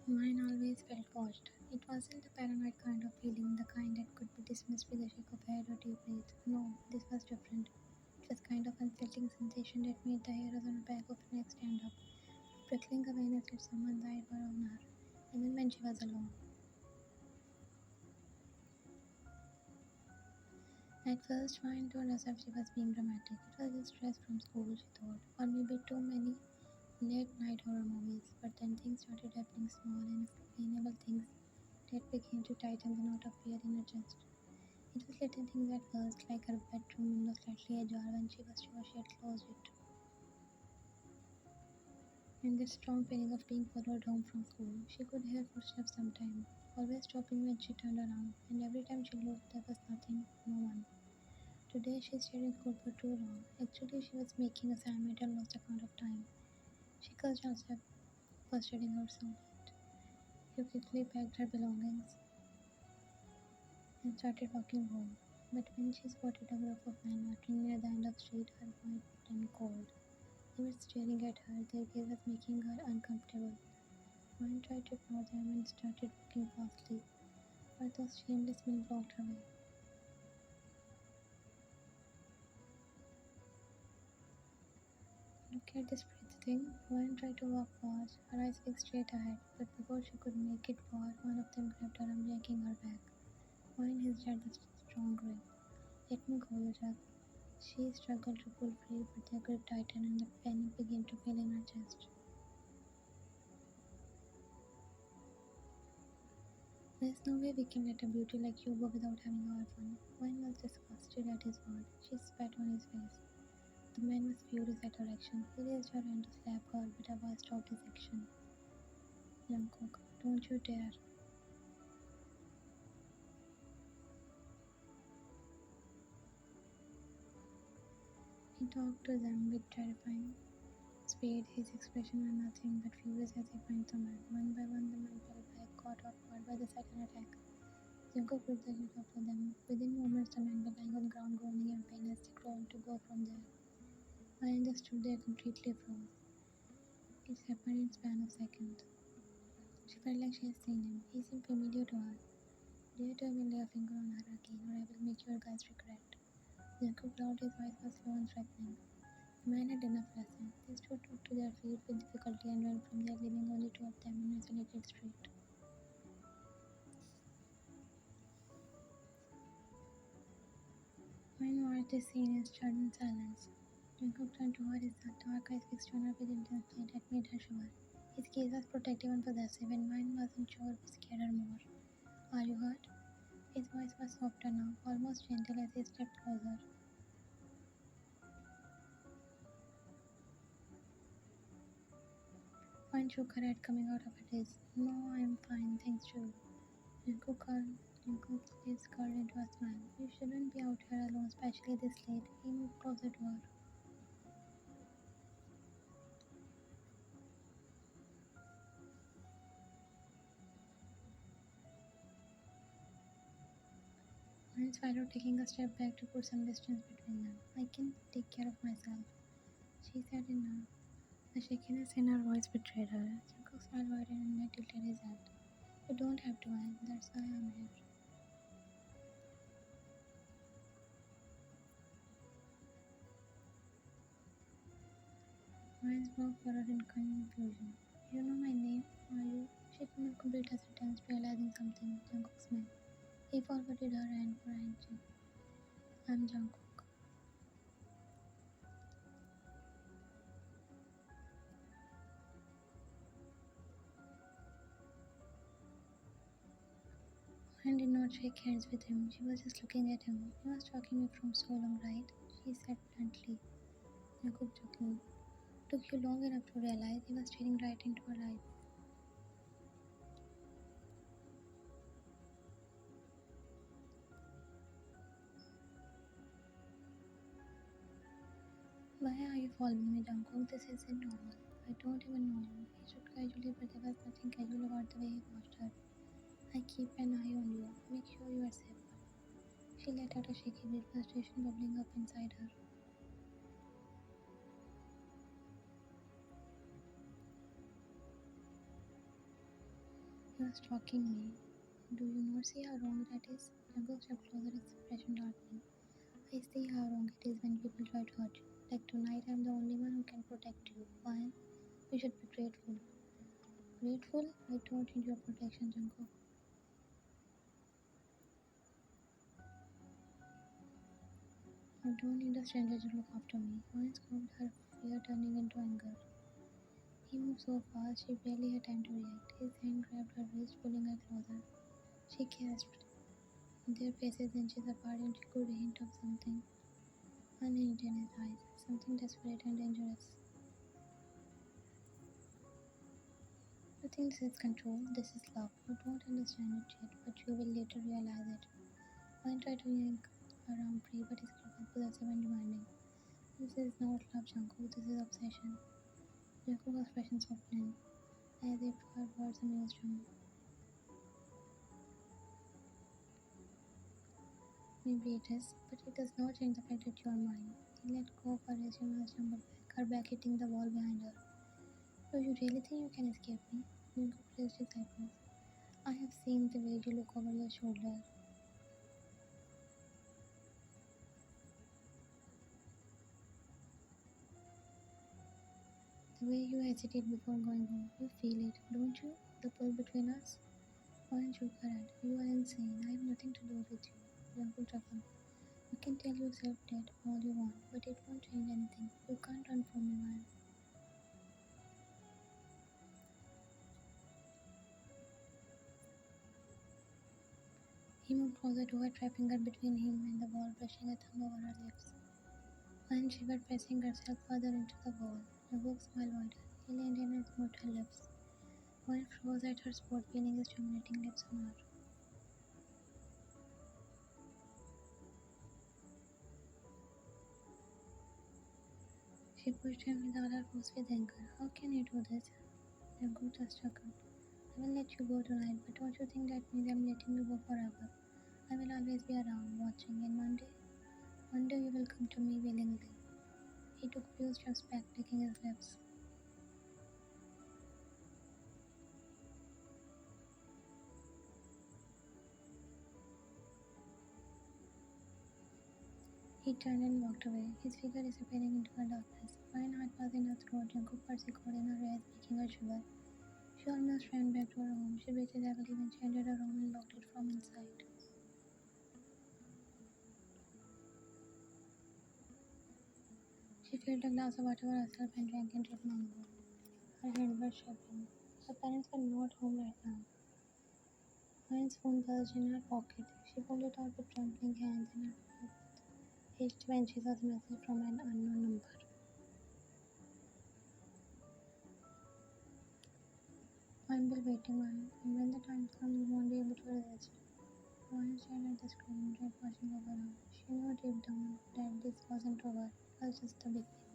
Mine always felt watched. It wasn't a paranoid kind of feeling, the kind that could be dismissed with a shake of head or deep breath. No, this was different. It was kind of unsettling sensation that made the hairs on the back of her neck stand up. A prickling awareness that someone's eyes were on her, even when she was alone. At first, Vine told herself she was being dramatic. It was just stress from school, she thought, or maybe too many late night horror movies. But then things started happening, small, inexplainable things that began to tighten the knot of fear in her chest. It was little things at first, like her bedroom window slightly ajar when she was sure she had closed it, and that strong feeling of being followed home from school. She could hear footsteps sometimes, always stopping when she turned around, and every time she looked, there was nothing, no one. Today she stayed in school for too long. Actually, she was making assignment and lost account of time. She cursed herself for studying out so late. She quickly packed her belongings and started walking home. But when she spotted a group of men walking near the end of the street, her heart turned cold. They were staring at her, their gaze was making her uncomfortable. Mine tried to ignore them and started walking fastly, but those shameless men blocked her way. Look at this pretty thing. Mine tried to walk fast, her eyes fixed straight ahead, but before she could make it far, one of them grabbed her and yanking her back. Mine his had the strong grip. Let me go, you jerk. She struggled to pull free, but their grip tightened and the panic began to fill in her chest. There's no way we can let a beauty like you go without having our fun. Mine was disgusted at his word. She spat on his face. The man was furious at her action. He raised her hand to slap her, but her voice stopped his action. Jungkook, don't you dare. He talked to them with terrifying speed, his expression was nothing but furious as he pointed the man. One by one, the men fell back, caught off guard by the sudden attack. Jungkook ripped the heat off of them. Within moments, the men were lying on the ground, groaning in pain as they crawled to go from there. I just stood there completely froze. It happened in span of seconds. She felt like she had seen him. He seemed familiar to her. Dare to even lay a finger on her again, or I will make your guys regret. Jungkook loud, his voice was slow and threatening. The men had enough lesson. They stood up to their feet with difficulty and ran from there, leaving only two of them in an isolated street. Mine watched this scene in sudden silence. Jungkook turned to her, his dark eyes fixed on her with intensity that made her shiver. His gaze was protective and possessive, and mine wasn't sure which scared her more. Are you hurt? His voice was softer now, almost gentle as he stepped closer. Mine shook her head coming out of her daze. No, I'm fine, thanks, Joe. Jungkook's lips curled into a smile. You shouldn't be out here alone, especially this late. He moved closer to her. Mine swallowed, taking a step back to put some distance between them. I can take care of myself, she said in a the shakiness in her voice betrayed her. Jungkook smiled widened and then tilted his head. You don't have to, Anne. That's why I'm here. Mine's brow furrowed in confusion. You know my name, are you? She could not complete a sentence, realizing something. Jungkook smiled. He forwarded her hand for a handshake. I'm Jungkook. Anne did not shake hands with him. She was just looking at him. You was stalking me from so long, right? She said bluntly. Jungkook chuckled. Took you long enough to realize he was staring right into her eyes. Why are you following me, Jungkook? This isn't normal. I don't even know you. He shook casually, but there was nothing casual about the way he watched her. I keep an eye on you. Make sure you are safe. She let out a shaky breath, frustration bubbling up inside her. are stalking me. Do you not see how wrong that is? Jungkook stepped closer, expression darkening. I see how wrong it is when people try to hurt you. Like tonight, I'm the only one who can protect you. Why? You should be grateful. Grateful? I don't need your protection, Jungkook. I don't need a stranger to look after me. Ryan scoffed, her fear turning into anger. He moved so fast she barely had time to react. His hand grabbed her wrist, pulling her closer. She gasped. Their faces inches apart, and she could hint of something unhinged in his eyes, something desperate and dangerous. You think this is control? This is love. You don't understand it yet, but you will later realize it. Ryan tried to yank around Pri, but his grip was possessive and demanding. This is not love, Jungkook. This is obsession. Jungkook's expression softened, as if her words amused him. Maybe it is, but it does not change the fact that you are mine. He let go of her as she almost stumbled back, her back hitting the wall behind her. Do you really think you can escape me? Jungkook raised his eyebrows. I have seen the way you look over your shoulder. The way you hesitate before going home. You feel it, don't you? The pull between us? Ryan shook her head. You are insane. I have nothing to do with you. Jungkook chuckled. You can tell yourself that all you want, but it won't change anything. You can't run from me, man. He moved closer to her, trapping her between him and the wall, brushing a thumb over her lips. When she was pressing herself further into the wall, Jungkook smiled wider. He leaned in and smoothed her lips. Ryan froze at her spot, feeling his dominating lips on her. She pushed him with all her force with anger. How can you do this? Jungkook just chuckled. I will let you go tonight, but don't you think that means I'm letting you go forever? I will always be around, watching, and one day you will come to me willingly. He took a few steps back, licking his lips. He turned and walked away, his figure disappearing into the darkness. Ryan heart was in her throat, Jungkook persecute in her eyes, making her shiver. She almost ran back to her home. She breathed heavily when she entered her room and locked it from inside. She filled a glass of water for herself and drank it in mango. Her hands were shaking. Her parents were not home right now. Ryan's phone buzzed in her pocket. She pulled it out with trembling hands and her mouth hitched when she saw the message from an unknown number. I'm still waiting, Ryan, and when the time comes, you won't be able to resist. Ryan stared at the screen, dread washing over her. She knew deep down that this wasn't over. It was just the beginning.